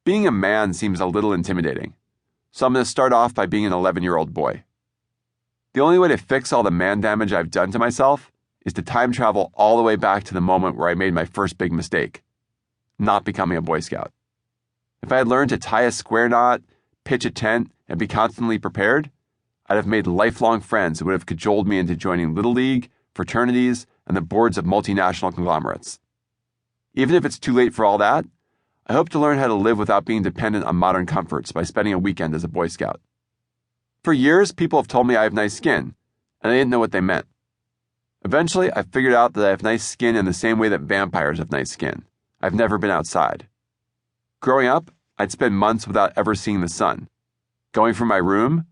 Being a man seems a little intimidating, so I'm going to start off by being an 11-year-old boy. The only way to fix all the man damage I've done to myself is to time travel all the way back to the moment where I made my first big mistake, not becoming a Boy Scout. If I had learned to tie a square knot, pitch a tent, and be constantly prepared, I'd have made lifelong friends who would have cajoled me into joining Little League, fraternities, and the boards of multinational conglomerates. Even if it's too late for all that, I hope to learn how to live without being dependent on modern comforts by spending a weekend as a Boy Scout. For years, people have told me I have nice skin, and I didn't know what they meant. Eventually, I figured out that I have nice skin in the same way that vampires have nice skin. I've never been outside. Growing up, I'd spend months without ever seeing the sun, going from my room,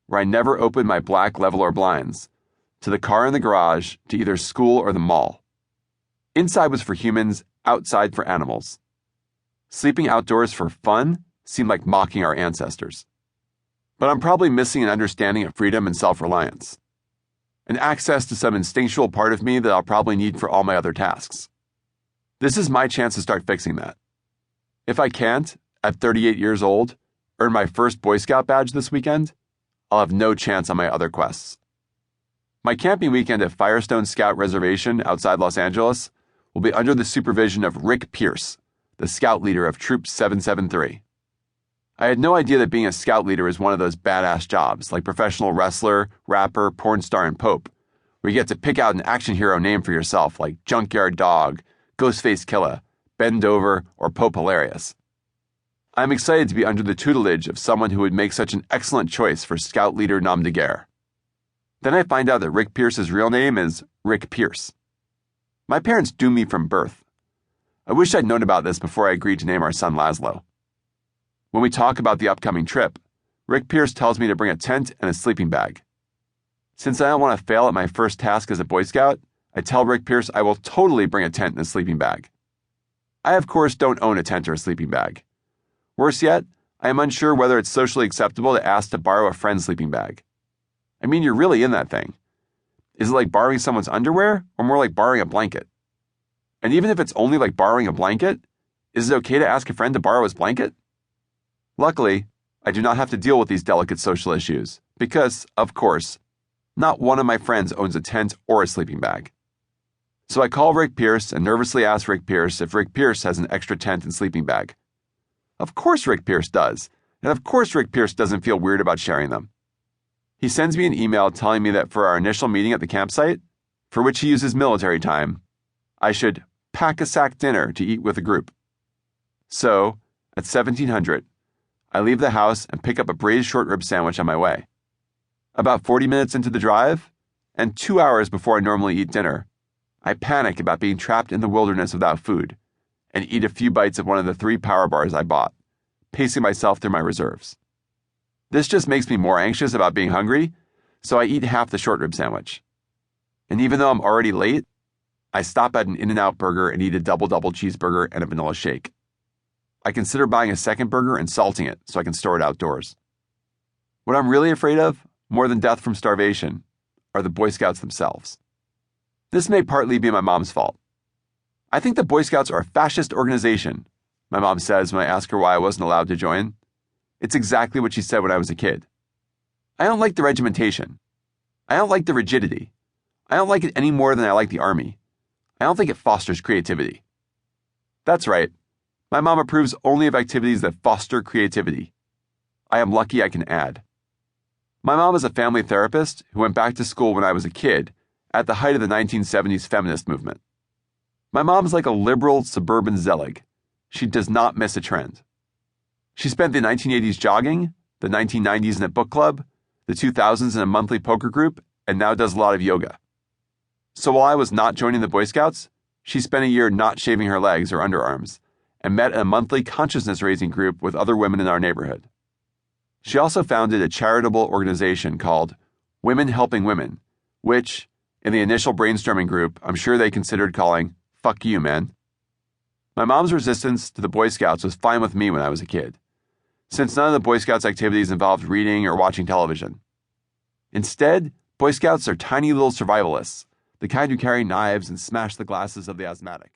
where I never opened my black Levolor blinds, to the car in the garage, to either school or the mall. Inside was for humans, outside for animals. Sleeping outdoors for fun seemed like mocking our ancestors. But I'm probably missing an understanding of freedom and self-reliance, and access to some instinctual part of me that I'll probably need for all my other tasks. This is my chance to start fixing that. If I can't, at 38 years old, earn my first Boy Scout badge this weekend, I'll have no chance on my other quests. My camping weekend at Firestone Scout Reservation outside Los Angeles will be under the supervision of Rick Pierce, the scout leader of Troop 773. I had no idea that being a scout leader is one of those badass jobs, like professional wrestler, rapper, porn star, and pope, where you get to pick out an action hero name for yourself, like Junkyard Dog, Ghostface Killer, Ben Dover, or Pope Hilarious. I'm excited to be under the tutelage of someone who would make such an excellent choice for scout leader nom de guerre. Then I find out that Rick Pierce's real name is Rick Pierce. My parents doomed me from birth. I wish I'd known about this before I agreed to name our son Laszlo. When we talk about the upcoming trip, Rick Pierce tells me to bring a tent and a sleeping bag. Since I don't want to fail at my first task as a Boy Scout, I tell Rick Pierce I will totally bring a tent and a sleeping bag. I, of course, don't own a tent or a sleeping bag. Worse yet, I am unsure whether it's socially acceptable to ask to borrow a friend's sleeping bag. I mean, you're really in that thing. Is it like borrowing someone's underwear, or more like borrowing a blanket? And even if it's only like borrowing a blanket, is it okay to ask a friend to borrow his blanket? Luckily, I do not have to deal with these delicate social issues, because, of course, not one of my friends owns a tent or a sleeping bag. So I call Rick Pierce and nervously ask Rick Pierce if Rick Pierce has an extra tent and sleeping bag. Of course Rick Pierce does, and of course Rick Pierce doesn't feel weird about sharing them. He sends me an email telling me that for our initial meeting at the campsite, for which he uses military time, I should pack a sack dinner to eat with the group. So, at 1700, I leave the house and pick up a braised short rib sandwich on my way. About 40 minutes into the drive, and 2 hours before I normally eat dinner, I panic about being trapped in the wilderness without food, and eat a few bites of one of the 3 power bars I bought, pacing myself through my reserves. This just makes me more anxious about being hungry, so I eat half the short rib sandwich. And even though I'm already late, I stop at an In-N-Out burger and eat a double-double cheeseburger and a vanilla shake. I consider buying a second burger and salting it so I can store it outdoors. What I'm really afraid of, more than death from starvation, are the Boy Scouts themselves. This may partly be my mom's fault. I think the Boy Scouts are a fascist organization, my mom says when I ask her why I wasn't allowed to join. It's exactly what she said when I was a kid. I don't like the regimentation. I don't like the rigidity. I don't like it any more than I like the army. I don't think it fosters creativity. That's right. My mom approves only of activities that foster creativity. I am lucky I can add. My mom is a family therapist who went back to school when I was a kid, at the height of the 1970s feminist movement. My mom is like a liberal suburban Zelig. She does not miss a trend. She spent the 1980s jogging, the 1990s in a book club, the 2000s in a monthly poker group, and now does a lot of yoga. So while I was not joining the Boy Scouts, she spent a year not shaving her legs or underarms, and met a monthly consciousness-raising group with other women in our neighborhood. She also founded a charitable organization called Women Helping Women, which, in the initial brainstorming group, I'm sure they considered calling "Fuck You, man." My mom's resistance to the Boy Scouts was fine with me when I was a kid, since none of the Boy Scouts activities involved reading or watching television. Instead, Boy Scouts are tiny little survivalists, the kind who carry knives and smash the glasses of the asthmatic.